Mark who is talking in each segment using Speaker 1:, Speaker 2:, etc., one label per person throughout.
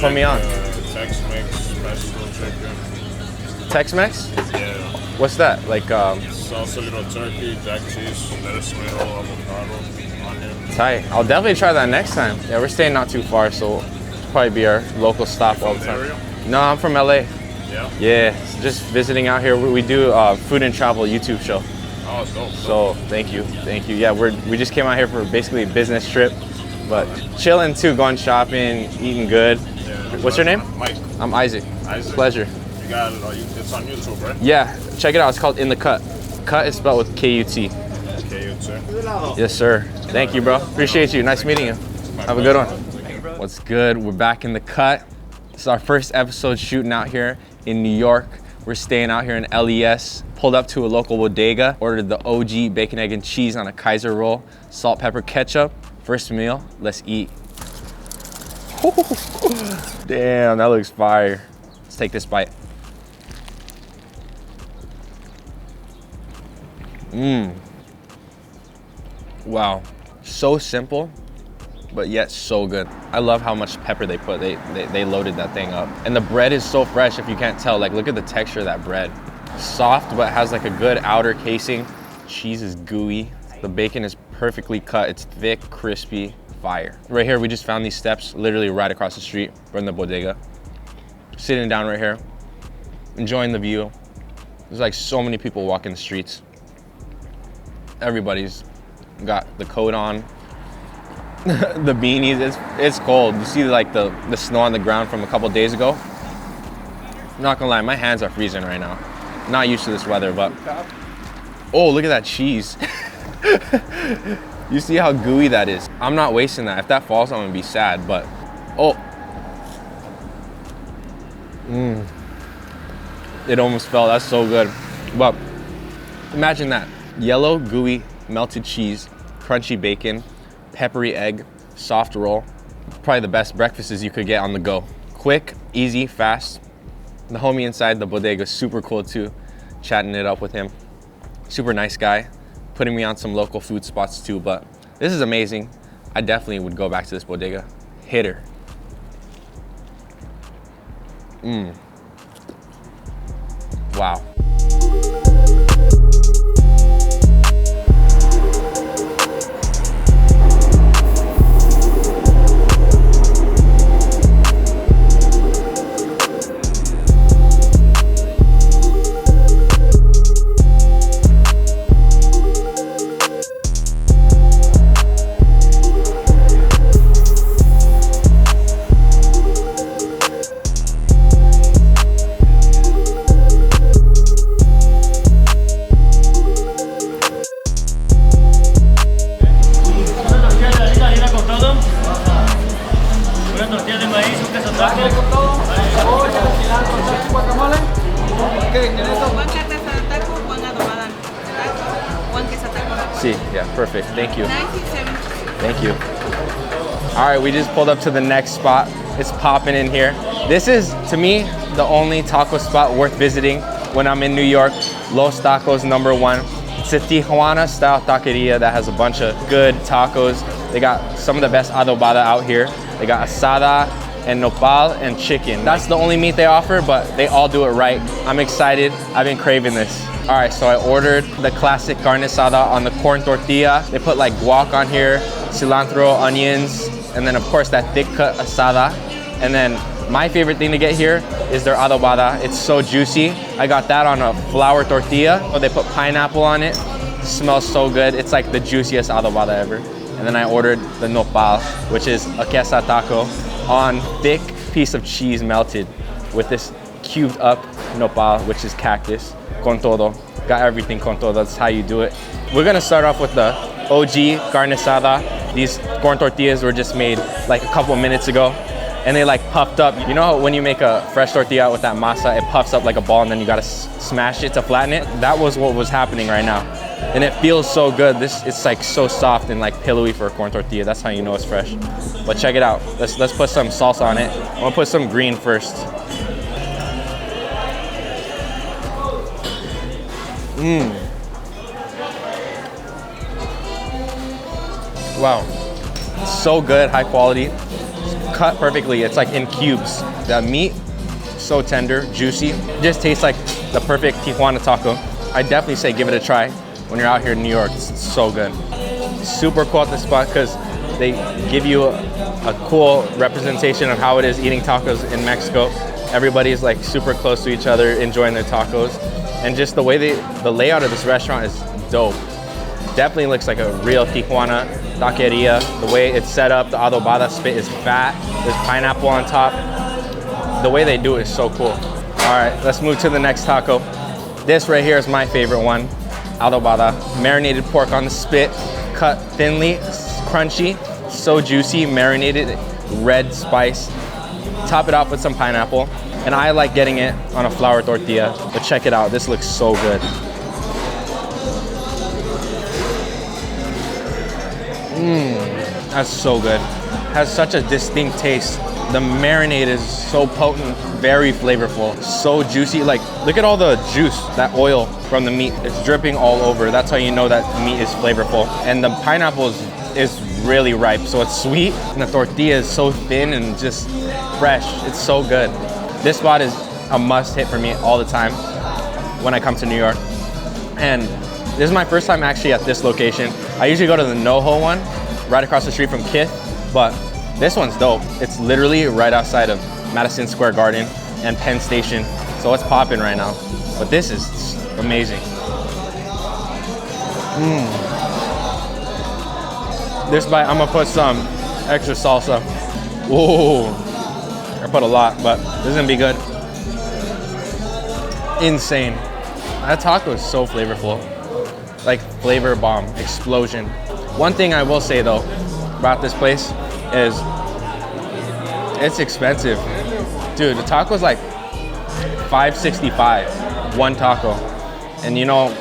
Speaker 1: Put me on.
Speaker 2: Tex-Mex, Mexican chicken.
Speaker 1: Tex-Mex?
Speaker 2: Yeah.
Speaker 1: What's that? Like,
Speaker 2: Salsa, little turkey, jack cheese, lettuce, tomato, avocado, onion.
Speaker 1: tight. I'll definitely try that next time. Yeah, we're staying not too far, so it'll probably be our local stop all the time.
Speaker 2: Area?
Speaker 1: No, I'm from LA.
Speaker 2: Yeah?
Speaker 1: Yeah, just visiting out here. We do food and travel YouTube show.
Speaker 2: Oh, it's dope.
Speaker 1: So thank you. Yeah, we just came out here for basically a business trip, but chilling too, going shopping, eating good.
Speaker 2: Yeah,
Speaker 1: What's your name?
Speaker 2: Mike.
Speaker 1: I'm Isaac.
Speaker 2: Isaac.
Speaker 1: Pleasure.
Speaker 2: You got it. It's on YouTube, right?
Speaker 1: Yeah, check it out. It's called In the Cut. Cut is spelled with K-U-T.
Speaker 2: K-U-T.
Speaker 1: Yes, sir. Thank you, bro. Appreciate you. Nice meeting you. Have a good one. What's good? We're back in the cut. This is our first episode shooting out here in New York. We're staying out here in LES. Pulled up to a local bodega, ordered the OG bacon, egg, and cheese on a Kaiser roll, salt, pepper, ketchup. First meal, let's eat. Damn, that looks fire. Let's take this bite. Wow, so simple, but yet so good. I love how much pepper they put. They loaded that thing up. And the bread is so fresh, if you can't tell. Like, look at the texture of that bread. Soft, but has like a good outer casing. Cheese is gooey. The bacon is perfectly cut. It's thick, crispy, fire. Right here, we just found these steps, literally right across the street from the bodega. Sitting down right here, enjoying the view. There's like so many people walking the streets. Everybody's got the coat on, the beanies. It's cold. You see like the snow on the ground from a couple days ago. I'm not gonna lie, my hands are freezing right now. Not used to this weather, but oh, look at that cheese. You see how gooey that is? I'm not wasting that. If that falls, I'm gonna be sad, but oh. It almost fell. That's so good. But imagine that. Yellow, gooey, melted cheese, crunchy bacon, peppery egg, soft roll. Probably the best breakfasts you could get on the go. Quick, easy, fast. The homie inside the bodega is super cool too. Chatting it up with him. Super nice guy. Putting me on some local food spots too, but this is amazing. I definitely would go back to this bodega. Hitter. Wow. See, yeah, perfect. Thank you. Thank you. All right, we just pulled up to the next spot. It's popping in here. This is, to me, the only taco spot worth visiting when I'm in New York. Los Tacos #1. It's a Tijuana style taqueria that has a bunch of good tacos. They got some of the best adobada out here. They got asada and nopal and chicken. That's the only meat they offer, but they all do it right. I'm excited. I've been craving this. All right, so I ordered the classic carne asada on the corn tortilla. They put like guac on here, cilantro, onions, and then of course that thick cut asada. And then my favorite thing to get here is their adobada. It's so juicy. I got that on a flour tortilla. Oh, they put pineapple on it. It smells so good. It's like the juiciest adobada ever. And then I ordered the nopal, which is a queso taco on thick piece of cheese melted with this cubed up nopal, which is cactus, con todo. Got everything con todo, that's how you do it. We're gonna start off with the OG carne asada. These corn tortillas were just made like a couple minutes ago and they like puffed up. You know how when you make a fresh tortilla with that masa, it puffs up like a ball and then you gotta smash it to flatten it? That was what was happening right now. And it feels so good. It's like so soft and like pillowy for a corn tortilla. That's how you know it's fresh. But check it out. Let's put some salsa on it. I'm gonna put some green first. Wow, so good, high quality. cut perfectly. It's like in cubes. The meat, so tender, juicy. Just tastes like the perfect Tijuana taco. I definitely say give it a try when you're out here in New York. It's so good. Super cool at this spot because they give you a cool representation of how it is eating tacos in Mexico. Everybody's like super close to each other, enjoying their tacos. And just the way the layout of this restaurant is dope. Definitely looks like a real Tijuana taqueria. The way it's set up, the adobada spit is fat. There's pineapple on top. The way they do it is so cool. All right, let's move to the next taco. This right here is my favorite one. Adobada, marinated pork on the spit, cut thinly, crunchy, so juicy, marinated red spice. Top it off with some pineapple. And I like getting it on a flour tortilla, but check it out, this looks so good. That's so good. Has such a distinct taste. The marinade is so potent, very flavorful, so juicy. Like, look at all the juice, that oil from the meat. It's dripping all over. That's how you know that meat is flavorful. And the pineapple is really ripe, so it's sweet. And the tortilla is so thin and just fresh. It's so good. This spot is a must hit for me all the time when I come to New York. And this is my first time actually at this location. I usually go to the NoHo one, right across the street from Kith, but this one's dope. It's literally right outside of Madison Square Garden and Penn Station. So it's popping right now. But this is amazing. This bite, I'm gonna put some extra salsa. Ooh, I put a lot, but this is gonna be good. Insane. That taco is so flavorful. Like flavor bomb, explosion. One thing I will say though about this place is it's expensive. Dude, the taco's like $5.65, one taco. And you know,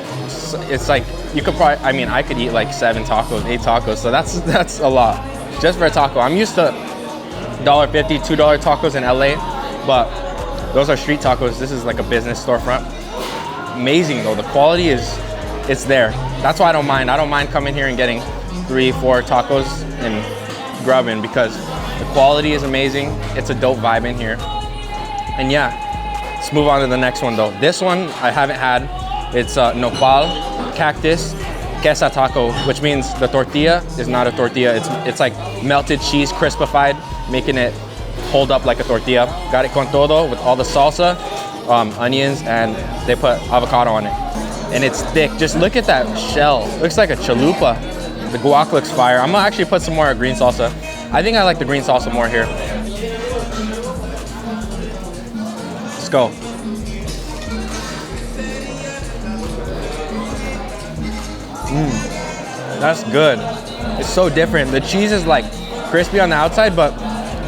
Speaker 1: it's like, you could probably, I mean, I could eat like 7 tacos, 8 tacos, so that's a lot. Just for a taco. I'm used to $1.50, $2 tacos in LA, but those are street tacos. This is like a business storefront. Amazing though, the quality it's there. That's why I don't mind. I don't mind coming here and getting 3, 4 tacos and grubbing because the quality is amazing. It's a dope vibe in here. And yeah, let's move on to the next one though. This one I haven't had. It's nopal, cactus, queso taco, which means the tortilla is not a tortilla. It's like melted cheese crispified, making it hold up like a tortilla. Got it con todo with all the salsa, onions, and they put avocado on it. And it's thick. Just look at that shell. Looks like a chalupa. The guac looks fire. I'm gonna actually put some more green salsa. I think I like the green salsa more here. Let's go. That's good. It's so different. The cheese is like crispy on the outside, but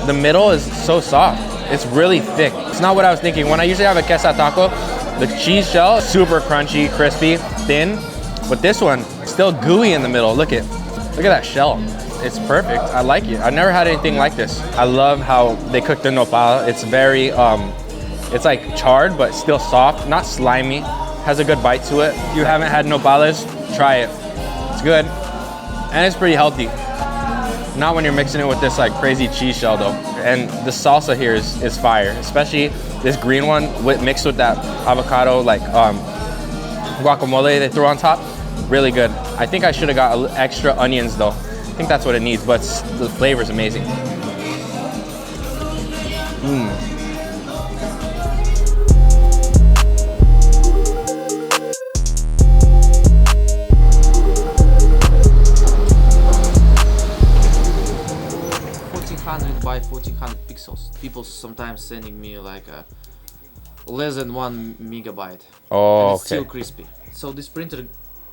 Speaker 1: the middle is so soft. It's really thick. It's not what I was thinking. When I usually have a queso taco, the cheese shell, super crunchy, crispy, thin. But this one, still gooey in the middle. Look at that shell. It's perfect. I like it. I've never had anything like this. I love how they cook the nopal. It's very, it's like charred, but still soft, not slimy. Has a good bite to it. If you haven't had nopales, try it. It's good. And it's pretty healthy. Not when you're mixing it with this like crazy cheese shell though. And the salsa here is fire, especially this green one mixed with that avocado like guacamole they threw on top. Really good. I think I should have got extra onions though. I think that's what it needs, but the flavor is amazing.
Speaker 3: By 1400 pixels. People sometimes sending me like a less than 1 megabyte.
Speaker 1: Oh,
Speaker 3: and it's
Speaker 1: okay.
Speaker 3: still crispy. So this printer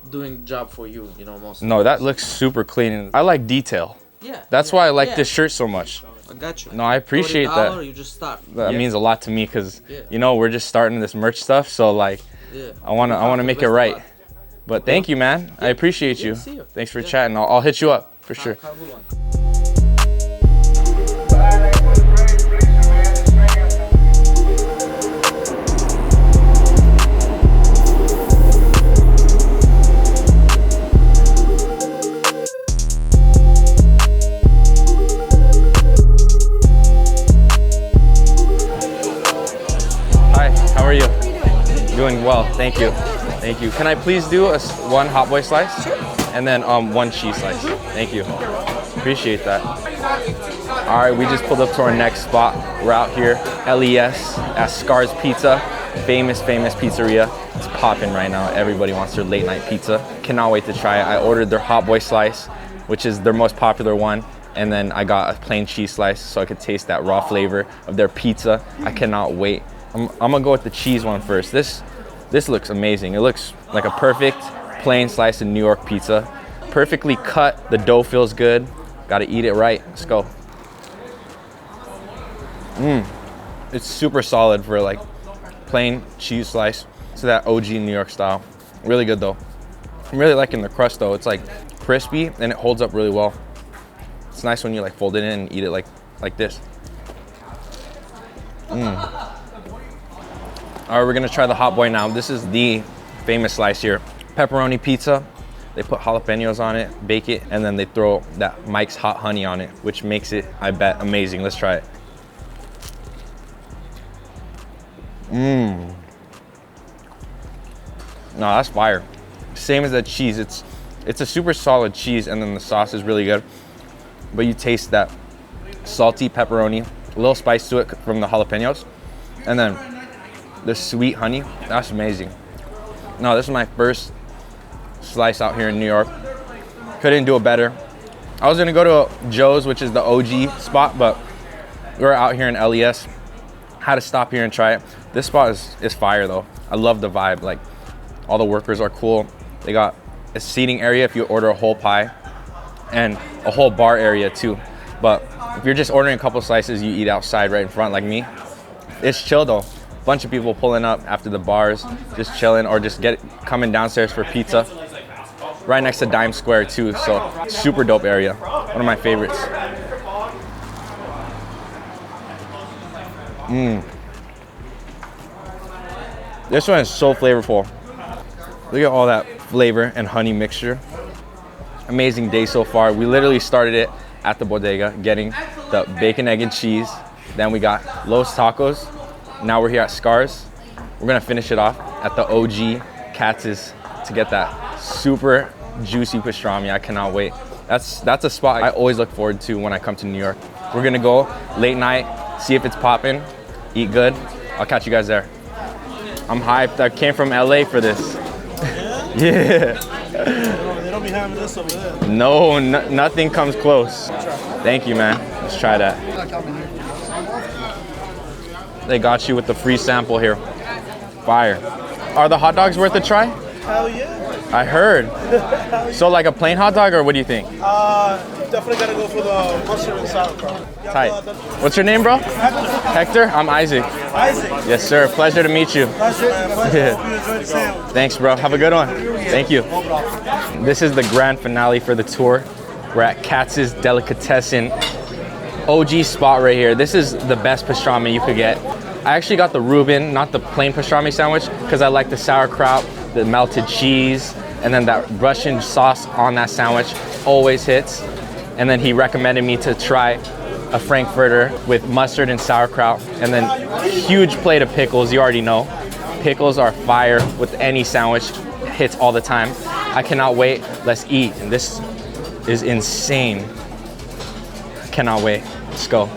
Speaker 3: doing job for you, you know, most.
Speaker 1: No, that looks super clean. I like detail.
Speaker 3: Yeah.
Speaker 1: That's why I like this shirt so much.
Speaker 3: I got you.
Speaker 1: No, I appreciate that.
Speaker 3: You just start.
Speaker 1: That means a lot to me because you know we're just starting this merch stuff. So like, I wanna make it right. But thank you, man. I appreciate you.
Speaker 3: See you.
Speaker 1: Thanks for chatting. I'll hit you up for sure.
Speaker 3: Have a good one.
Speaker 1: Oh, thank you. Thank you. Can I please do one hot boy slice? Sure. And then one cheese slice. Thank you. Appreciate that. All right, we just pulled up to our next spot. We're out here, LES at Scar's Pizza. Famous pizzeria. It's popping right now. Everybody wants their late night pizza. Cannot wait to try it. I ordered their hot boy slice, which is their most popular one. And then I got a plain cheese slice so I could taste that raw flavor of their pizza. I cannot wait. I'm gonna go with the cheese one first. This looks amazing. It looks like a perfect plain slice of New York pizza. Perfectly cut, the dough feels good. Gotta eat it right, let's go. It's super solid for like plain cheese slice. It's that OG New York style. Really good though. I'm really liking the crust though. It's like crispy and it holds up really well. It's nice when you like fold it in and eat it like this. All right, we're gonna try the hot boy now. This is the famous slice here. Pepperoni pizza. They put jalapenos on it, bake it, and then they throw that Mike's Hot Honey on it, which makes it, I bet, amazing. Let's try it. No, that's fire. Same as that cheese. It's a super solid cheese, and then the sauce is really good. But you taste that salty pepperoni, a little spice to it from the jalapenos, and then the sweet honey. That's amazing. No, this is my first slice out here in New York. Couldn't do it better. I was gonna go to Joe's, which is the OG spot, but we're out here in LES. Had to stop here and try it. This spot is fire though. I love the vibe. Like, all the workers are cool. They got a seating area if you order a whole pie, and a whole bar area too. But if you're just ordering a couple slices, you eat outside right in front like me. It's chill though. Bunch of people pulling up after the bars, just chilling, or just coming downstairs for pizza. Right next to Dime Square too, so super dope area. One of my favorites. This one is so flavorful. Look at all that flavor and honey mixture. Amazing day so far. We literally started it at the bodega, getting the bacon, egg, and cheese. Then we got Los Tacos. Now we're here at Scar's. We're gonna finish it off at the OG Katz'S to get that super juicy pastrami. I cannot wait. That's a spot I always look forward to when I come to New York. We're gonna go late night, see if it's popping, eat good. I'll catch you guys there. I'm hyped. I came from LA for this. Yeah.
Speaker 4: They don't be having this over there.
Speaker 1: No, nothing comes close. Thank you, man. Let's try that. They got you with the free sample here. Fire. Are the hot dogs worth a try?
Speaker 4: Hell yeah.
Speaker 1: I heard. So like a plain hot dog, or what do you think?
Speaker 4: Definitely gotta go for the mustard and sauerkraut.
Speaker 1: Tight. What's your name, bro? Hector? I'm Isaac.
Speaker 4: Isaac.
Speaker 1: Yes, sir. Pleasure to meet you.
Speaker 4: Pleasure, man. Pleasure.
Speaker 1: Yeah.
Speaker 4: Hope you enjoyed the sandwich.
Speaker 1: Thanks, bro. Have a good one. Thank you. This is the grand finale for the tour. We're at Katz'S Delicatessen. OG spot right here. This is the best pastrami you could get. I actually got the Reuben, not the plain pastrami sandwich, because I like the sauerkraut, the melted cheese, and then that Russian sauce on that sandwich always hits. And then he recommended me to try a Frankfurter with mustard and sauerkraut, and then huge plate of pickles. You already know. Pickles are fire with any sandwich, hits all the time. I cannot wait. Let's eat. And this is insane. Cannot wait. Let's go.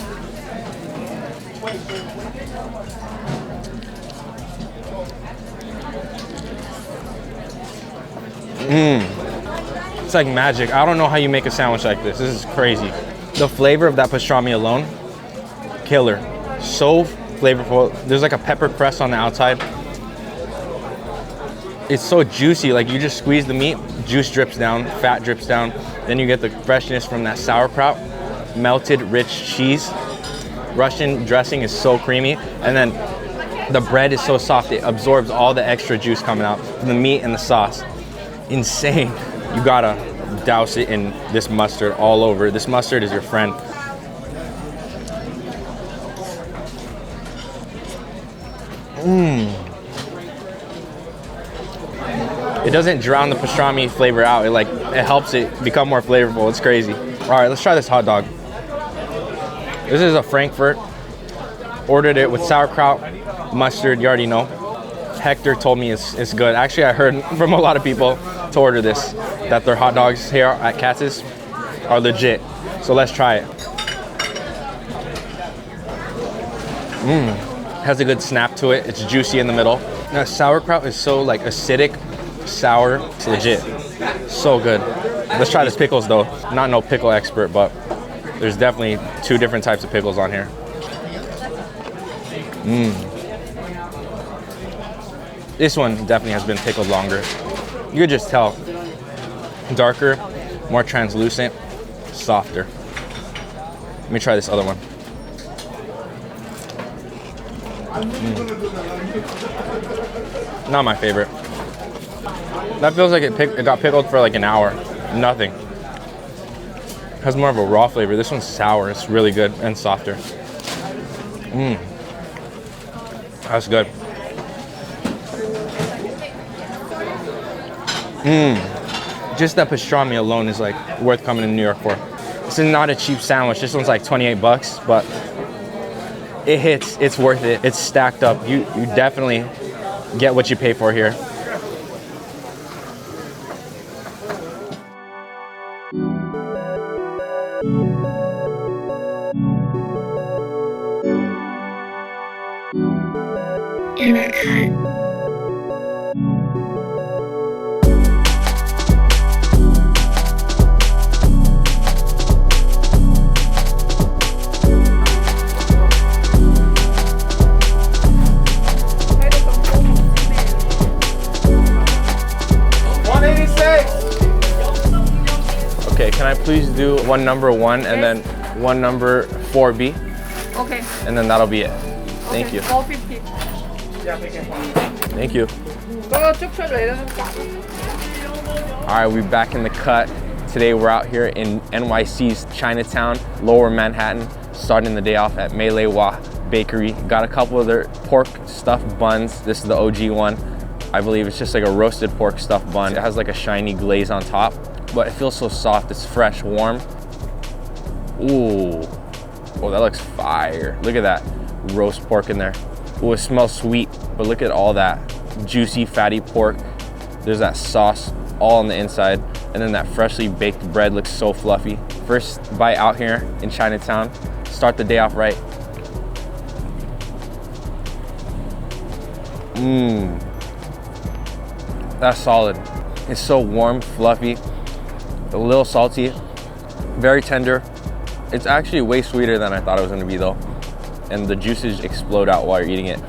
Speaker 1: It's like magic. I don't know how you make a sandwich like this. This is crazy. The flavor of that pastrami alone, killer. So flavorful. There's like a pepper crust on the outside. It's so juicy. Like, you just squeeze the meat, juice drips down, fat drips down. Then you get the freshness from that sauerkraut, melted rich cheese. Russian dressing is so creamy. And then the bread is so soft. It absorbs all the extra juice coming out from the meat and the sauce. Insane. You gotta douse it in this mustard all over. This mustard is your friend. It doesn't drown the pastrami flavor out. It helps it become more flavorful. It's crazy. All right, let's try this hot dog. This is a Frankfurt. Ordered it with sauerkraut, mustard, you already know. Hector told me it's good. Actually, I heard from a lot of people to order this, that their hot dogs here at Katz'S are legit. So let's try it. Has a good snap to it. It's juicy in the middle. Now, sauerkraut is so like acidic, sour. It's legit. So good. Let's try this pickles though. Not no pickle expert, but there's definitely 2 different types of pickles on here. This one definitely has been pickled longer. You could just tell. Darker, more translucent, softer. Let me try this other one. Not my favorite. That feels like it got pickled for like an hour. Nothing. Has more of a raw flavor. This one's sour. It's really good and softer. That's good. Just that pastrami alone is like worth coming to New York for. This is not a cheap sandwich. This one's like 28 bucks, but it hits. It's worth it. It's stacked up. You definitely get what you pay for here.
Speaker 5: In a cut.
Speaker 1: Okay, can I please do one number 1 and then one number 4B?
Speaker 6: Okay.
Speaker 1: And then that'll be it. Thank you.
Speaker 6: 450.
Speaker 1: Thank you. All right, we're back in the cut. Today we're out here in NYC's Chinatown, Lower Manhattan, starting the day off at Mele Wa Bakery. Got a couple of their pork stuffed buns. This is the OG one. I believe it's just like a roasted pork stuffed bun. It has like a shiny glaze on top, but it feels so soft. It's fresh, warm. Ooh, oh, that looks fire. Look at that roast pork in there. Ooh, it smells sweet, but look at all that juicy, fatty pork. There's that sauce all on the inside, and then that freshly baked bread looks so fluffy. First bite out here in Chinatown. Start the day off right. That's solid. It's so warm, fluffy, a little salty, very tender. It's actually way sweeter than I thought it was gonna be though. And the juices explode out while you're eating it.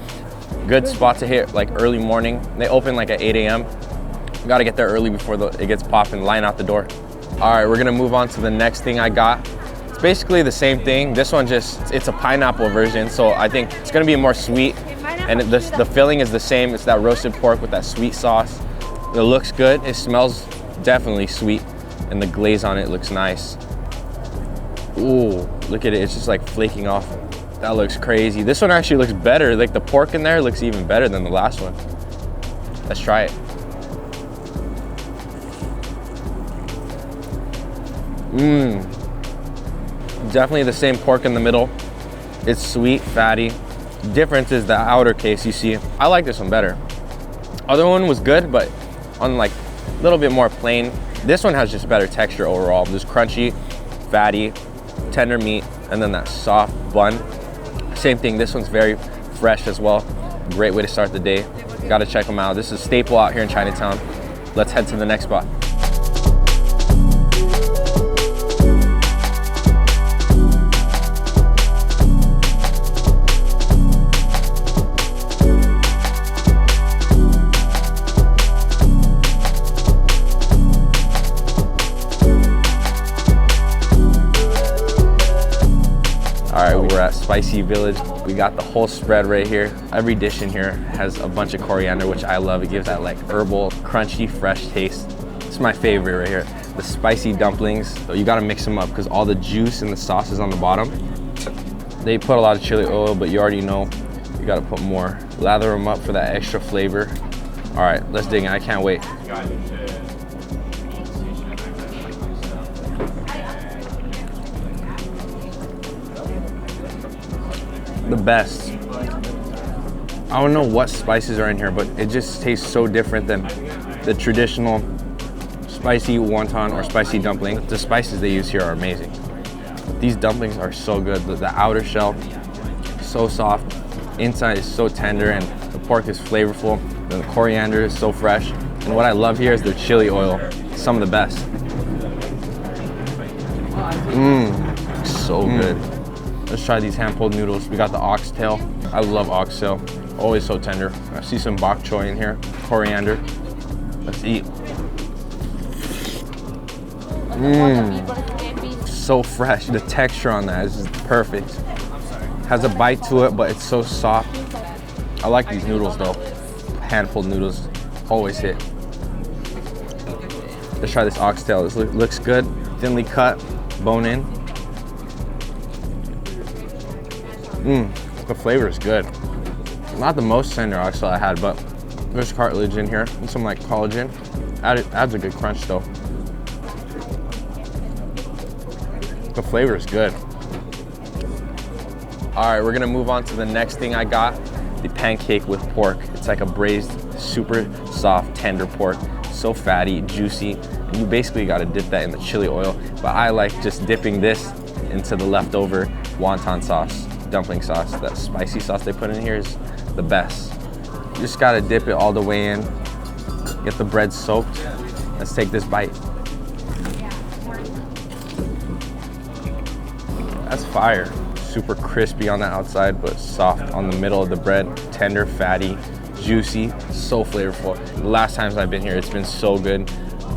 Speaker 1: Good spot to hit like early morning. They open like at 8 a.m. Gotta get there early before it gets popping, line out the door. All right, we're gonna move on to the next thing I got. It's basically the same thing. This one it's a pineapple version, so I think it's gonna be more sweet. And the filling is the same. It's that roasted pork with that sweet sauce. It looks good. It smells definitely sweet. And the glaze on it looks nice. Ooh, look at it. It's just like flaking off. That looks crazy. This one actually looks better. Like the pork in there looks even better than the last one. Let's try it. Definitely the same pork in the middle. It's sweet, fatty. Difference is the outer case you see. I like this one better. Other one was good, but on like a little bit more plain. This one has just better texture overall. Just crunchy, fatty, tender meat, and then that soft bun. Same thing, this one's very fresh as well. Great way to start the day. Gotta check them out. This is a staple out here in Chinatown. Let's head to the next spot. We're at Spicy Village. We got the whole spread right here. Every dish in here has a bunch of coriander, which I love. It gives that like herbal, crunchy, fresh taste. It's my favorite right here. The spicy dumplings, you gotta mix them up because all the juice and the sauce is on the bottom. They put a lot of chili oil, but you already know you gotta put more. Lather them up for that extra flavor. All right, let's dig in. I can't wait. The best. I don't know what spices are in here, but it just tastes so different than the traditional spicy wonton or spicy dumpling. The spices they use here are amazing. These dumplings are so good. The outer shell, so soft. Inside is so tender, and the pork is flavorful. And the coriander is so fresh. And what I love here is their chili oil. Some of the best. So good. Let's try these hand-pulled noodles. We got the oxtail. I love oxtail. Always so tender. I see some bok choy in here. Coriander. Let's eat. So fresh. The texture on that is just perfect. Has a bite to it, but it's so soft. I like these noodles though. Hand-pulled noodles always hit. Let's try this oxtail. This looks good. Thinly cut, bone in. The flavor is good. Not the most tender oxtail I had, but there's cartilage in here and some like collagen. Adds a good crunch though. The flavor is good. All right, we're gonna move on to the next thing I got, the pancake with pork. It's like a braised, super soft, tender pork. So fatty, juicy. And you basically gotta dip that in the chili oil, but I like just dipping this into the leftover wonton sauce, dumpling sauce. That spicy sauce they put in here is the best. You just gotta dip it all the way in, get the bread soaked. Let's take this bite. That's fire. Super crispy on the outside, but soft on the middle of the bread. Tender, fatty, juicy, so flavorful. The last times I've been here, it's been so good.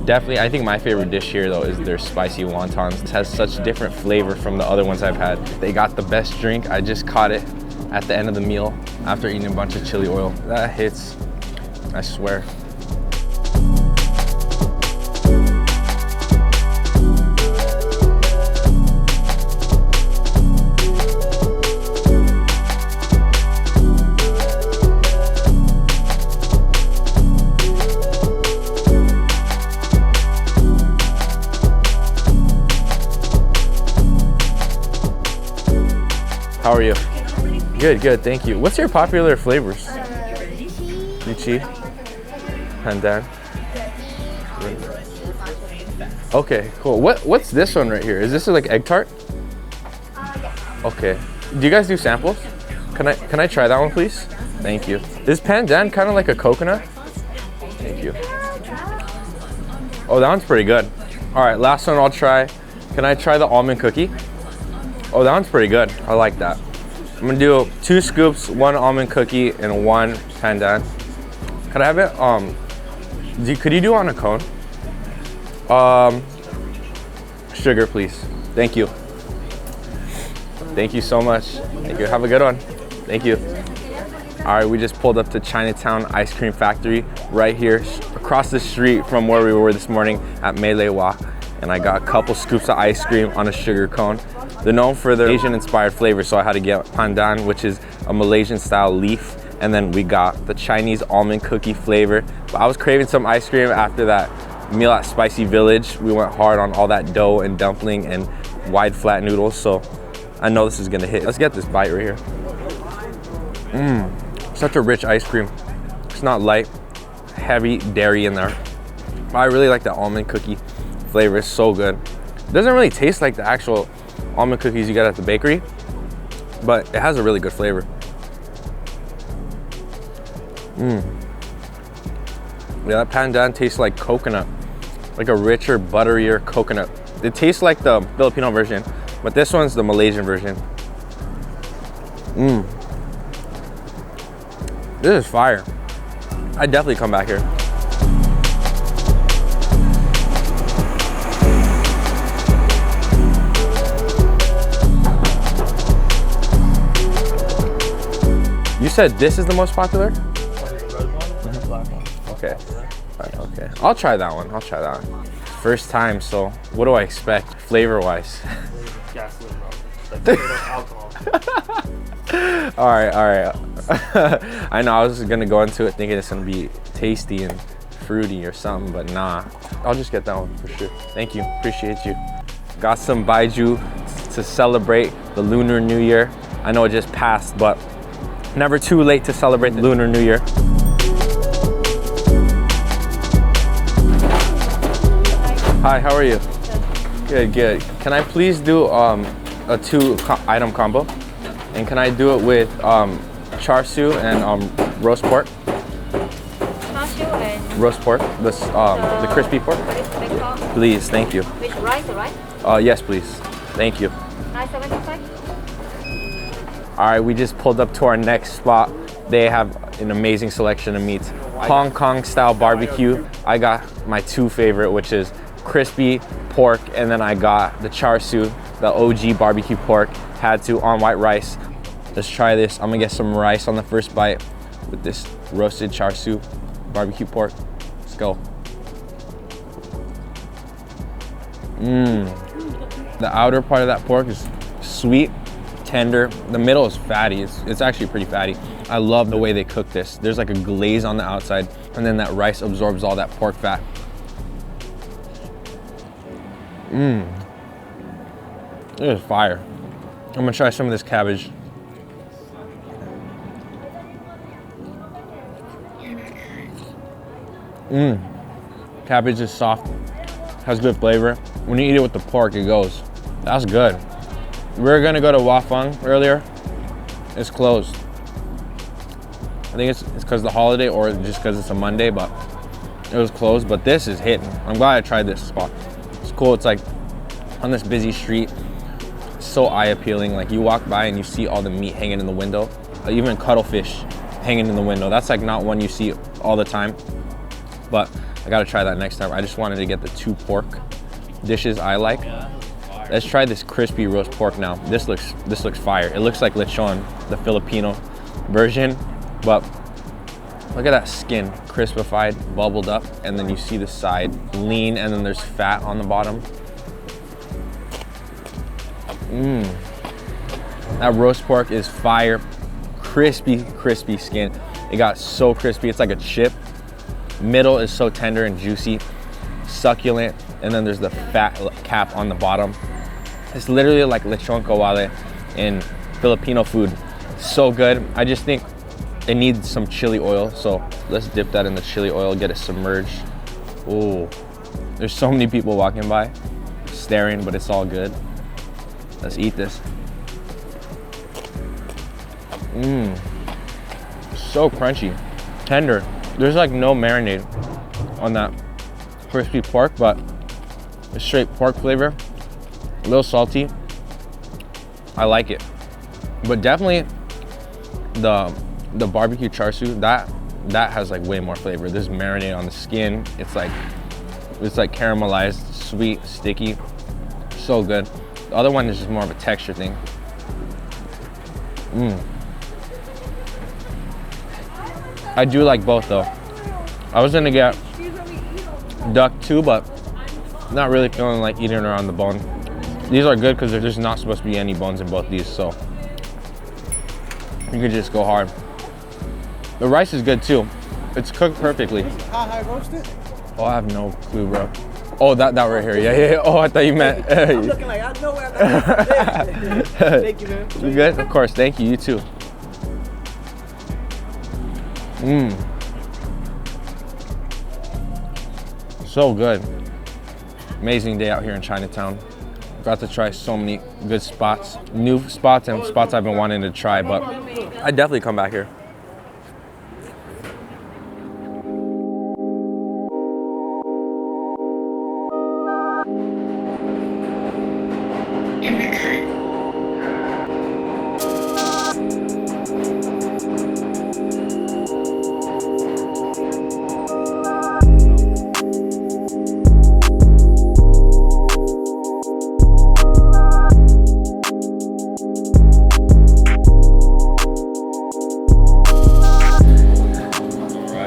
Speaker 1: Definitely, I think my favorite dish here though is their spicy wontons. It has such different flavor from the other ones I've had. They got the best drink. I just caught it at the end of the meal after eating a bunch of chili oil. That hits, I swear. How are you? Good, good, thank you. What's your popular flavors? Lychee, pandan. Okay, cool. What's this one right here? Is this like egg tart? Okay. Do you guys do samples? Can I try that one, please? Thank you. Is pandan kind of like a coconut? Thank you. Oh, that one's pretty good. All right, last one I'll try. Can I try the almond cookie? Oh, that one's pretty good. I like that. I'm gonna do 2 scoops, 1 almond cookie, and 1 pandan. Could I have it? Could you do it on a cone? Sugar, please. Thank you. Thank you so much. Thank you. Have a good one. Thank you. All right, we just pulled up to Chinatown Ice Cream Factory right here across the street from where we were this morning at Melewa. And I got a couple scoops of ice cream on a sugar cone. They're known for their Asian-inspired flavor, so I had to get pandan, which is a Malaysian-style leaf, and then we got the Chinese almond cookie flavor. But I was craving some ice cream after that meal at Spicy Village. We went hard on all that dough and dumpling and wide flat noodles, so I know this is gonna hit. Let's get this bite right here. Such a rich ice cream. It's not light, heavy dairy in there. But I really like the almond cookie flavor. It's so good. It doesn't really taste like the actual almond cookies you get at the bakery, but it has a really good flavor. Yeah, that pandan tastes like coconut, like a richer, butterier coconut. It tastes like the Filipino version, but this one's the Malaysian version. This is fire. I'd definitely come back here. You said this is the most popular? Okay. Okay. I'll try that one. I'll try that one. First time, so what do I expect flavor-wise?
Speaker 4: Gasoline, bro. Like alcohol.
Speaker 1: All right. I know I was gonna go into it thinking it's gonna be tasty and fruity or something, but nah. I'll just get that one for sure. Thank you. Appreciate you. Got some baijiu to celebrate the Lunar New Year. I know it just passed, but Never too late to celebrate the Lunar New Year. Hi, how are you? Good, good. Can I please do a 2-item combo? And can I do it with char siu and roast pork?
Speaker 6: Char siu and
Speaker 1: Roast pork, the crispy pork? Please, thank you.
Speaker 6: with rice, right?
Speaker 1: Yes, please. Thank you.
Speaker 6: 975.
Speaker 1: All right, we just pulled up to our next spot. They have an amazing selection of meats. Hong Kong style barbecue. I got my 2 favorite, which is crispy pork, and then I got the char siu, the OG barbecue pork, had to on white rice. Let's try this. I'm gonna get some rice on the first bite with this roasted char siu barbecue pork. Let's go. The outer part of that pork is sweet, tender. The middle is fatty. It's actually pretty fatty. I love the way they cook this. There's like a glaze on the outside, and then that rice absorbs all that pork fat. It is fire. I'm gonna try some of this cabbage. Cabbage is soft, has good flavor. When you eat it with the pork, it goes. That's good. We were gonna go to Wafang earlier. It's closed. I think it's because of the holiday or just because it's a Monday, but it was closed. But this is hitting. I'm glad I tried this spot. It's cool. It's like on this busy street. It's so eye appealing. Like you walk by and you see all the meat hanging in the window. Even cuttlefish hanging in the window. That's like not one you see all the time. But I gotta try that next time. I just wanted to get the 2 pork dishes I like. Let's try this crispy roast pork now. This looks fire. It looks like lechon, the Filipino version, but look at that skin, crispified, bubbled up, and then you see the side lean, and then there's fat on the bottom. That roast pork is fire. Crispy, crispy skin. It got so crispy, it's like a chip. Middle is so tender and juicy, succulent, and then there's the fat cap on the bottom. It's literally like lechon kawale in Filipino food. So good. I just think it needs some chili oil, so let's dip that in the chili oil, get it submerged. Oh, there's so many people walking by, staring, but it's all good. Let's eat this. So crunchy, tender. There's like no marinade on that crispy pork, but it's straight pork flavor. A little salty. I like it. But definitely the barbecue char siu, that has like way more flavor. There's marinade on the skin. It's like caramelized, sweet, sticky. So good. The other one is just more of a texture thing. I do like both though. I was gonna get duck too, but not really feeling like eating around the bone. These are good because there's just not supposed to be any bones in both these, so you could just go hard. The rice is good too. It's cooked perfectly.
Speaker 4: High roasted?
Speaker 1: Oh, I have no clue, bro. Oh, that right here. Yeah. Oh, I thought you meant.
Speaker 4: I'm looking like I know where I'm at. Thank you, man.
Speaker 1: You good? Of course. Thank you. You too. So good. Amazing day out here in Chinatown. Got to try so many good spots, new spots, and spots I've been wanting to try, but I definitely come back here.
Speaker 5: In the cut.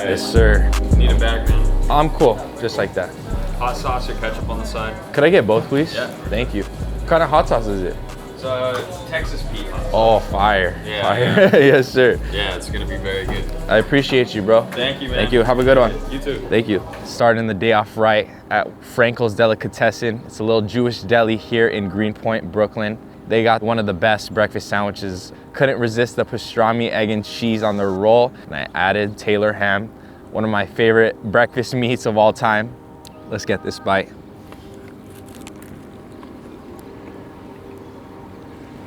Speaker 5: Yes, sir.
Speaker 7: Need a bag, man?
Speaker 1: I'm cool, just like that.
Speaker 7: Hot sauce or ketchup on the side?
Speaker 1: Could I get both, please?
Speaker 7: Yeah.
Speaker 1: Thank you. What kind of hot sauce is it?
Speaker 7: It's Texas Pete hot sauce.
Speaker 1: Oh, fire.
Speaker 7: Yeah,
Speaker 1: Fire. Yes, sir.
Speaker 7: Yeah, it's gonna be very good.
Speaker 1: I appreciate you, bro.
Speaker 7: Thank you, man.
Speaker 1: Thank you. Have a good one.
Speaker 7: You too.
Speaker 1: Thank you. Starting the day off right at Frankels Delicatessen. It's a little Jewish deli here in Greenpoint, Brooklyn. They got one of the best breakfast sandwiches. Couldn't resist the pastrami, egg, and cheese on their roll. And I added Taylor ham, one of my favorite breakfast meats of all time. Let's get this bite.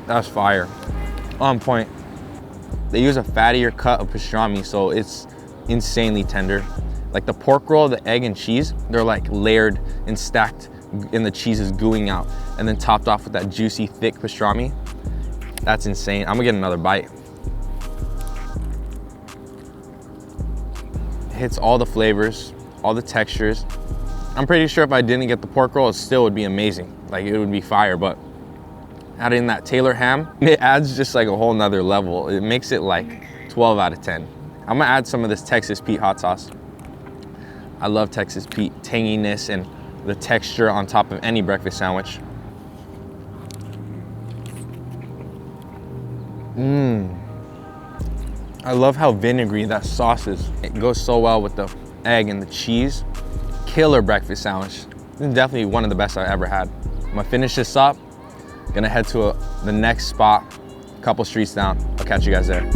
Speaker 1: That's fire. On point. They use a fattier cut of pastrami, so it's insanely tender. Like the pork roll, the egg and cheese, they're like layered and stacked, and the cheese is gooing out, and then topped off with that juicy, thick pastrami. That's insane. I'm gonna get another bite. It hits all the flavors, all the textures. I'm pretty sure if I didn't get the pork roll, it still would be amazing. Like it would be fire, but adding that Taylor ham, it adds just like a whole nother level. It makes it like 12 out of 10. I'm gonna add some of this Texas Pete hot sauce. I love Texas Pete, tanginess and the texture on top of any breakfast sandwich. I love how vinegary that sauce is. It goes so well with the egg and the cheese. Killer breakfast sandwich. This is definitely one of the best I've ever had. I'm gonna finish this up. Gonna head to the next spot, a couple streets down. I'll catch you guys there.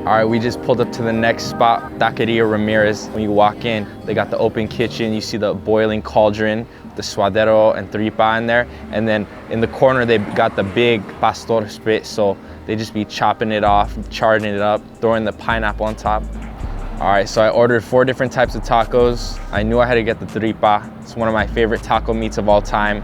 Speaker 1: All right, we just pulled up to the next spot, Taqueria Ramirez. When you walk in, they got the open kitchen. You see the boiling cauldron, the suadero and tripa in there. And then in the corner, they got the big pastor spit. So they just be chopping it off, charring it up, throwing the pineapple on top. All right, so I ordered 4 different types of tacos. I knew I had to get the tripa. It's one of my favorite taco meats of all time.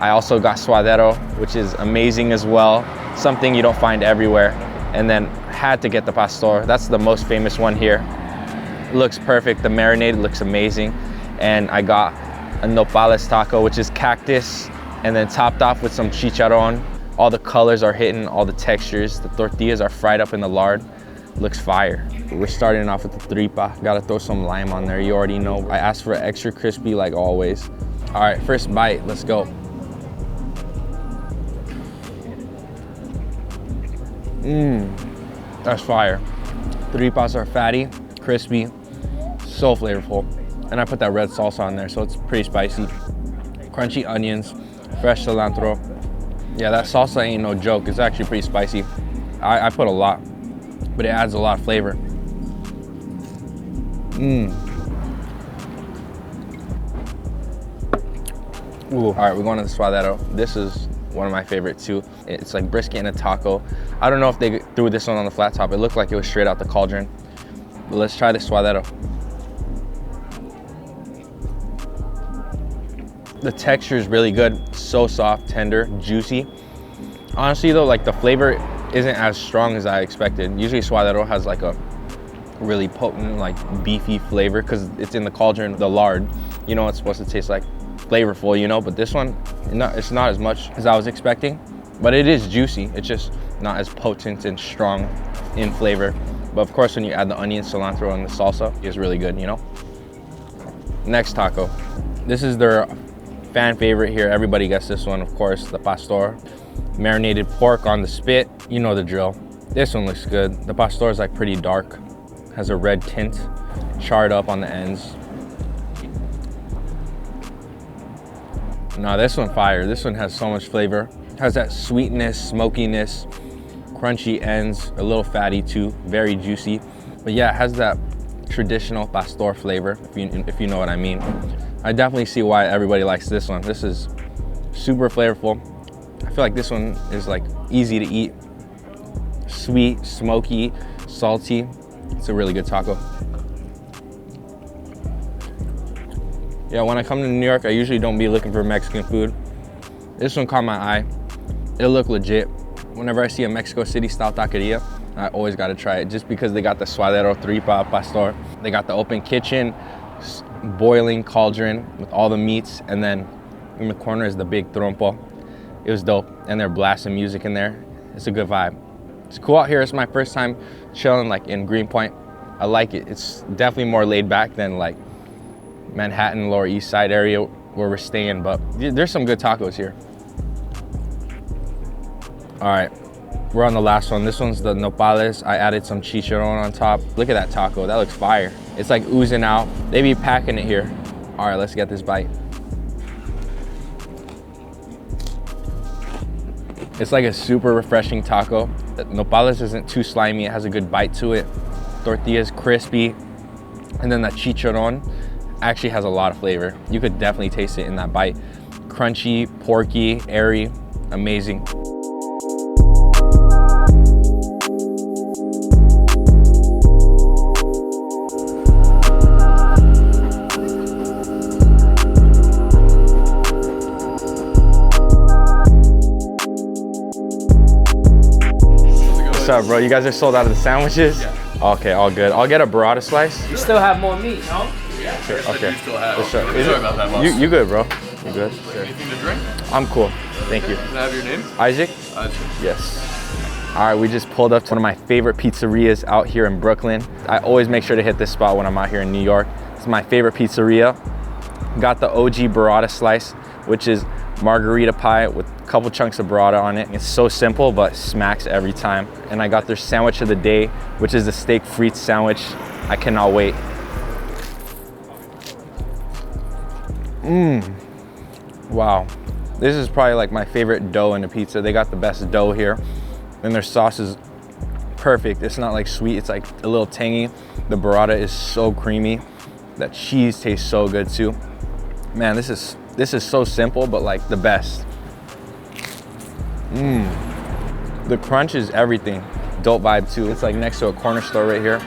Speaker 1: I also got suadero, which is amazing as well. Something you don't find everywhere. And then had to get the pastor. That's the most famous one here. It looks perfect. The marinade looks amazing. And I got a nopales taco, which is cactus, and then topped off with some chicharron. All the colors are hitting, all the textures. The tortillas are fried up in the lard. Looks fire. We're starting off with the tripa. Gotta throw some lime on there, you already know. I asked for extra crispy like always. All right, first bite, let's go. That's fire. The tripas are fatty, crispy, so flavorful. And I put that red salsa on there, so it's pretty spicy. Crunchy onions, fresh cilantro. Yeah, that salsa ain't no joke. It's actually pretty spicy. I put a lot, but it adds a lot of flavor. Ooh. All right, we're going to the suadero. This is one of my favorite too. It's like brisket in a taco. I don't know if they threw this one on the flat top. It looked like it was straight out the cauldron. But let's try the suadero. The texture is really good. So soft, tender, juicy. Honestly though, like the flavor isn't as strong as I expected. Usually suadero has like a really potent, like beefy flavor because it's in the cauldron, the lard. You know, it's supposed to taste like flavorful, you know, but this one, it's not as much as I was expecting, but it is juicy. It's just not as potent and strong in flavor. But of course, when you add the onion, cilantro, and the salsa, it's really good, you know? Next taco. This is their fan favorite here. Everybody gets this one, of course, the pastor. Marinated pork on the spit, you know the drill. This one looks good. The pastor is like pretty dark, has a red tint, charred up on the ends. No, this one fire. This one has so much flavor. Has that sweetness, smokiness, crunchy ends, a little fatty too, very juicy. But yeah, it has that traditional pastor flavor, if you know what I mean. I definitely see why everybody likes this one. This is super flavorful. I feel like this one is like easy to eat. Sweet, smoky, salty. It's a really good taco. Yeah, when I come to New York, I usually don't be looking for Mexican food. This one caught my eye. It looked legit. Whenever I see a Mexico City style taqueria, I always gotta try it just because they got the suadero, tripa, pastor. They got the open kitchen, boiling cauldron with all the meats, and then in the corner is the big trompo. It was dope, and they're blasting music in there. It's a good vibe. It's cool out here. It's my first time chilling like in Greenpoint. I like it. It's definitely more laid back than like Manhattan, Lower East Side area where we're staying, but there's some good tacos here. All right, we're on the last one. This one's the nopales. I added some chicharron on top. Look at that taco, that looks fire. It's like oozing out. They be packing it here. All right, let's get this bite. It's like a super refreshing taco. The nopales isn't too slimy. It has a good bite to it. Tortilla's crispy. And then that chicharron actually has a lot of flavor. You could definitely taste it in that bite. Crunchy, porky, airy, amazing. What's up, bro? You guys are sold out of the sandwiches? Yeah. Okay, all good. I'll get a burrata slice.
Speaker 3: You still have more meat, no?
Speaker 7: Yeah.
Speaker 1: Sure, okay.
Speaker 7: You still have.
Speaker 1: For sure.
Speaker 7: Sorry about that, boss.
Speaker 1: You good, bro? You good?
Speaker 7: Sure. Anything to drink?
Speaker 1: I'm cool. Thank you.
Speaker 7: Can I have your name?
Speaker 1: Isaac?
Speaker 7: Isaac.
Speaker 1: Yes. All right, we just pulled up to one of my favorite pizzerias out here in Brooklyn. I always make sure to hit this spot when I'm out here in New York. It's my favorite pizzeria. Got the OG burrata slice, which is margarita pie with a couple chunks of burrata on it. It's so simple, but smacks every time. And I got their sandwich of the day, which is the steak frites sandwich. I cannot wait. Wow. This is probably like my favorite dough in a pizza. They got the best dough here. And their sauce is perfect. It's not like sweet, it's like a little tangy. The burrata is so creamy. That cheese tastes so good too. Man, this is so simple, but like the best. The crunch is everything. Dope vibe too. It's like next to a corner store right here.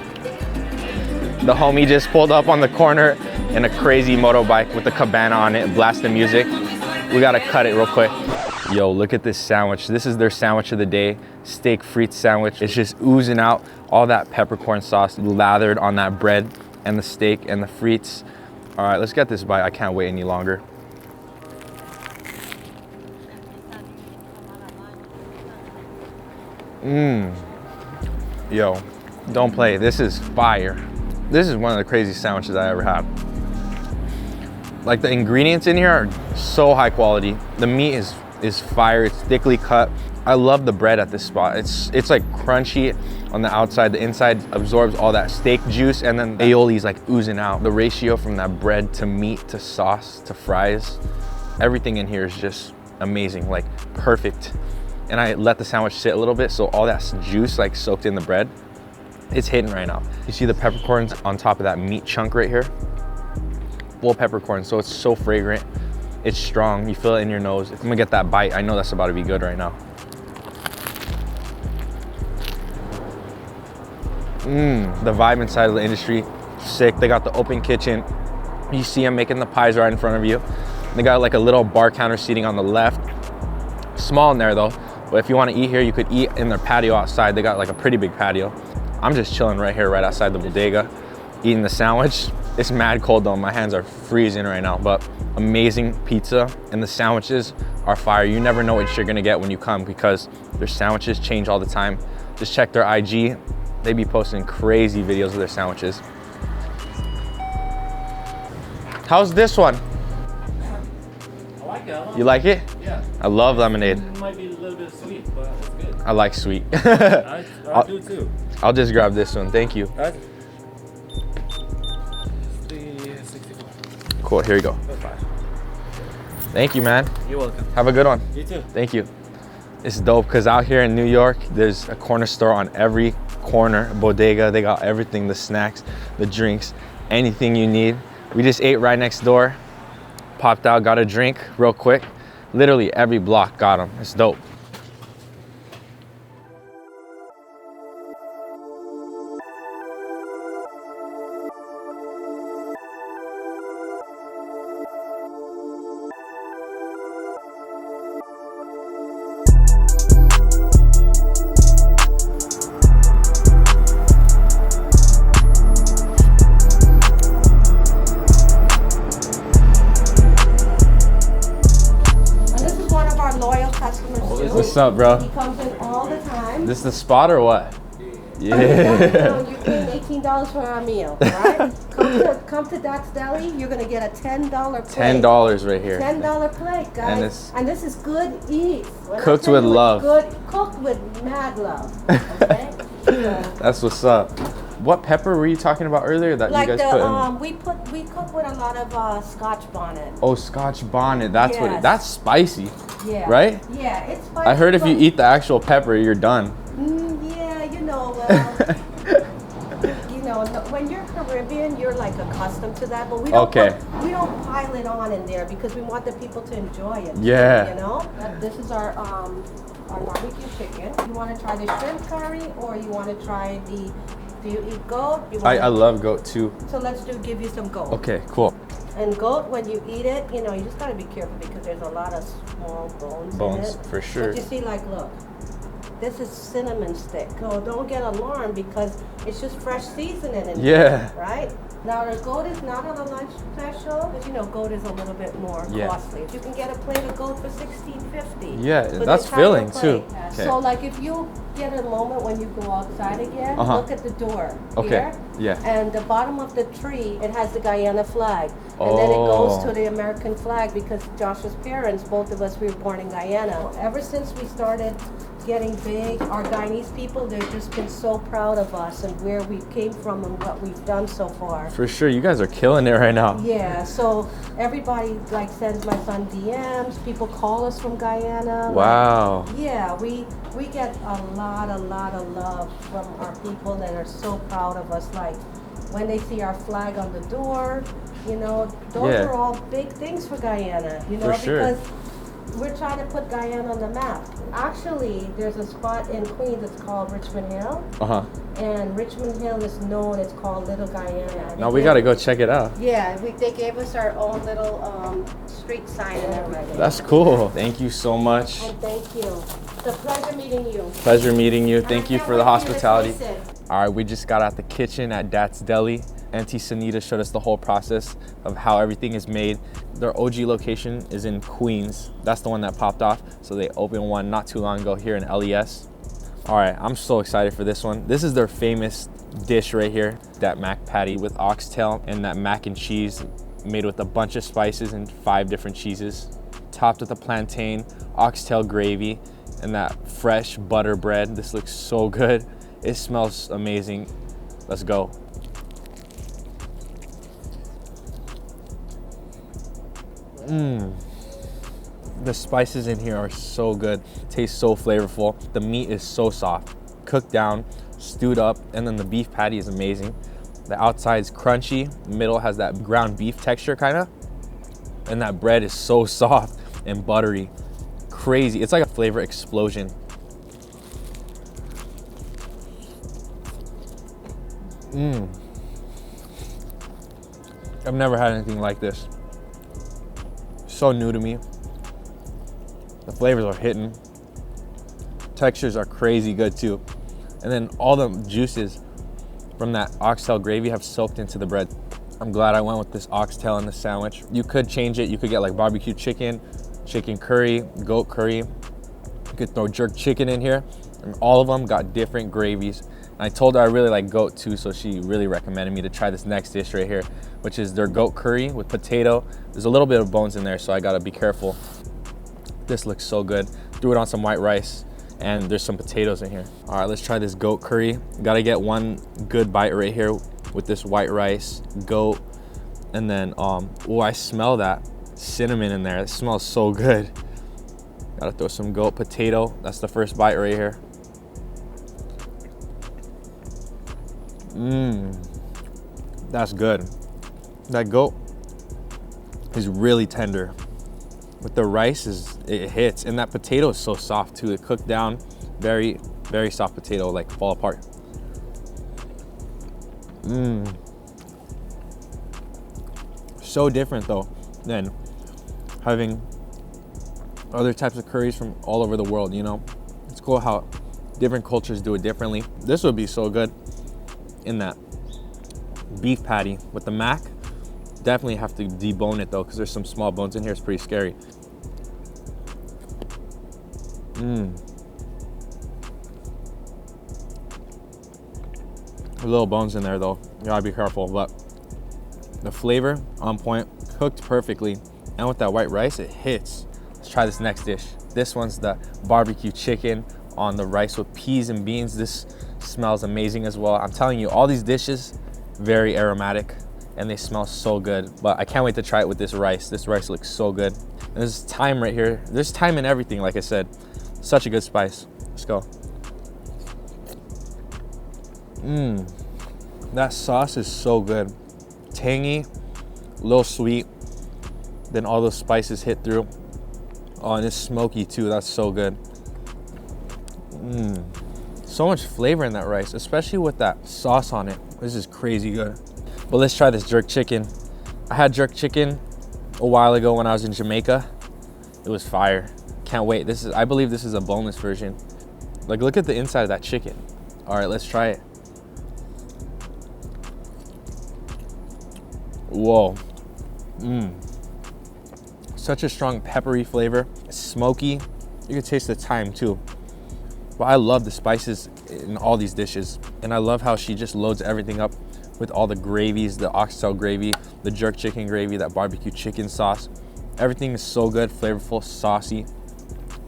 Speaker 1: The homie just pulled up on the corner in a crazy motorbike with a cabana on it, blasting music. We gotta cut it real quick. Yo, look at this sandwich. This is their sandwich of the day, steak frites sandwich. It's just oozing out all that peppercorn sauce lathered on that bread and the steak and the frites. All right, let's get this bite. I can't wait any longer. Yo, don't play. This is fire. This is one of the craziest sandwiches I ever had. Like the ingredients in here are so high quality. The meat is fire. It's thickly cut. I love the bread at this spot. It's like crunchy on the outside. The inside absorbs all that steak juice, and then the aioli is like oozing out. The ratio from that bread to meat to sauce to fries, everything in here is just amazing, like perfect. And I let the sandwich sit a little bit, so all that juice like soaked in the bread. It's hitting right now. You see the peppercorns on top of that meat chunk right here? Full peppercorn, so it's so fragrant. It's strong, you feel it in your nose. I'm gonna get that bite. I know that's about to be good right now. The vibe inside of the industry, sick. They got the open kitchen. You see them making the pies right in front of you. They got like a little bar counter seating on the left. Small in there though, but if you wanna eat here, you could eat in their patio outside. They got like a pretty big patio. I'm just chilling right here, right outside the bodega, eating the sandwich. It's mad cold though, my hands are freezing right now, but amazing pizza, and the sandwiches are fire. You never know what you're gonna get when you come because their sandwiches change all the time. Just check their IG. They be posting crazy videos of their sandwiches. How's this one?
Speaker 8: I like it.
Speaker 1: You like it?
Speaker 8: Yeah.
Speaker 1: I love lemonade.
Speaker 8: It might be a little bit sweet, but it's good.
Speaker 1: I like sweet.
Speaker 8: I do too.
Speaker 1: I'll just grab this one, thank you.
Speaker 8: That's the 64.
Speaker 1: Cool, here you go. Thank you, man.
Speaker 8: You're welcome.
Speaker 1: Have a good one.
Speaker 8: You too.
Speaker 1: Thank you. It's dope because out here in New York, there's a corner store on every corner, bodega. They got everything, the snacks, the drinks, anything you need. We just ate right next door, popped out, got a drink real quick. Literally every block got them. It's dope. What's up, bro?
Speaker 9: He comes in all the time.
Speaker 1: This the spot or what? Yeah.
Speaker 9: You paying $18 for our meal, right? come to Datz Deli, you're gonna get a $10 plate.
Speaker 1: $10 right here.
Speaker 9: $10 plate, guys. And this is good eats.
Speaker 1: Cooked with love.
Speaker 9: Good, cooked with mad love. Okay.
Speaker 1: That's what's up. What pepper were you talking about earlier that
Speaker 9: like
Speaker 1: you guys put in?
Speaker 9: We cook with a lot of Scotch bonnet.
Speaker 1: Oh, Scotch bonnet. That's what. That's spicy.
Speaker 9: Yeah.
Speaker 1: Right?
Speaker 9: Yeah, it's spicy.
Speaker 1: I heard if you eat the actual pepper, you're done.
Speaker 9: Yeah, you know, well, you know, when you're Caribbean, you're like accustomed to that, but we don't. We don't pile it on in there because we want the people to enjoy it.
Speaker 1: Yeah.
Speaker 9: You know, this is our barbecue chicken. You want to try the shrimp curry, or you want to try the? Do you eat goat?
Speaker 1: I love goat too.
Speaker 9: So let's give you some goat.
Speaker 1: Okay, cool.
Speaker 9: And goat, when you eat it, you know, you just gotta be careful because there's a lot of small bones in it.
Speaker 1: For sure.
Speaker 9: But you see, like, look, this is cinnamon stick. So don't get alarmed because it's just fresh seasoning in there, right? Now the goat is not on a lunch special, but you know, goat is a little bit more costly. If you can get a plate of goat for $16.50.
Speaker 1: Yeah, that's filling too.
Speaker 9: Okay. So like if you get a moment when you go outside again, look at the door here.
Speaker 1: Yeah.
Speaker 9: And the bottom of the tree, it has the Guyana flag. And then it goes to the American flag because Josh's parents, both of us, we were born in Guyana. Ever since we started getting big, our Guyanese people, they've just been so proud of us and where we came from and what we've done so far.
Speaker 1: For sure, you guys are killing it right now.
Speaker 9: Yeah, so everybody like sends my son DMs, people call us from Guyana.
Speaker 1: Wow.
Speaker 9: Like, yeah, we get a lot of love from our people that are so proud of us. Like when they see our flag on the door, you know, those are all big things for Guyana, you know, because we're trying to put Guyana on the map. Actually, there's a spot in Queens that's called Richmond Hill. And Richmond Hill is known, it's called Little Guyana.
Speaker 1: Now we gotta go check it out.
Speaker 9: Yeah, they gave us our own little street sign and everything.
Speaker 1: That's cool. Thank you so much.
Speaker 9: And thank you. It's a pleasure meeting you.
Speaker 1: Pleasure meeting you. Thank you for the hospitality. All right, we just got out the kitchen at Datz Deli. Auntie Sunita showed us the whole process of how everything is made. Their OG location is in Queens. That's the one that popped off. So they opened one not too long ago here in LES. All right, I'm so excited for this one. This is their famous dish right here, that mac patty with oxtail and that mac and cheese made with a bunch of spices and 5 different cheeses, topped with a plantain, oxtail gravy, and that fresh butter bread. This looks so good. It smells amazing. Let's go. The spices in here are so good. It tastes so flavorful. The meat is so soft, cooked down, stewed up, and then the beef patty is amazing. The outside is crunchy, middle has that ground beef texture kinda, and that bread is so soft and buttery. Crazy, it's like a flavor explosion. I've never had anything like this. So new to me. The flavors are hitting. Textures are crazy good too. And then all the juices from that oxtail gravy have soaked into the bread. I'm glad I went with this oxtail in the sandwich. You could change it. You could get like barbecue chicken, chicken curry, goat curry. You could throw jerk chicken in here. And all of them got different gravies. And I told her I really like goat too, so she really recommended me to try this next dish right here, which is their goat curry with potato. There's a little bit of bones in there, so I gotta be careful. This looks so good. Threw it on some white rice, and there's some potatoes in here. All right, let's try this goat curry. Gotta get one good bite right here with this white rice, goat, and then, oh, I smell that cinnamon in there. It smells so good. Gotta throw some goat potato. That's the first bite right here. That's good. That goat is really tender. With the rice, it hits, and that potato is so soft too. It cooked down, very, very soft potato, like fall apart. So different though than having other types of curries from all over the world, you know? It's cool how different cultures do it differently. This would be so good in that beef patty with the mac. Definitely have to debone it though, because there's some small bones in here. It's pretty scary. little bones in there though. You gotta be careful, but the flavor on point, cooked perfectly. And with that white rice, it hits. Let's try this next dish. This one's the barbecue chicken on the rice with peas and beans. This smells amazing as well. I'm telling you, all these dishes, very aromatic and they smell so good. But I can't wait to try it with this rice. This rice looks so good. And there's thyme right here. There's thyme in everything, like I said. Such a good spice. Let's go. That sauce is so good. Tangy, a little sweet. Then all those spices hit through. Oh, and it's smoky too. That's so good. So much flavor in that rice, especially with that sauce on it. This is crazy good. But let's try this jerk chicken. I had jerk chicken a while ago when I was in Jamaica. It was fire. Can't wait. This is, I believe this is a boneless version. Like, look at the inside of that chicken. All right, let's try it. Whoa. Such a strong peppery flavor. It's smoky. You can taste the thyme too. But I love the spices in all these dishes. And I love how she just loads everything up with all the gravies, the oxtail gravy, the jerk chicken gravy, that barbecue chicken sauce. Everything is so good, flavorful, saucy.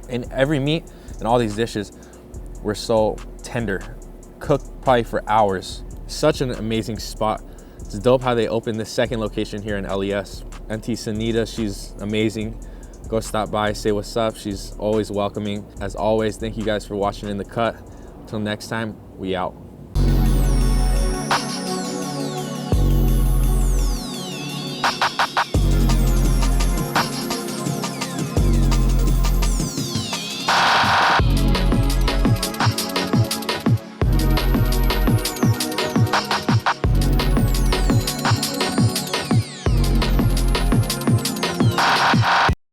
Speaker 1: And every meat in all these dishes were so tender, cooked probably for hours. Such an amazing spot. It's dope how they opened the second location here in LES. Auntie Sanita, she's amazing. Go stop by, say what's up. She's always welcoming. As always, thank you guys for watching In The Cut. Until next time, we out.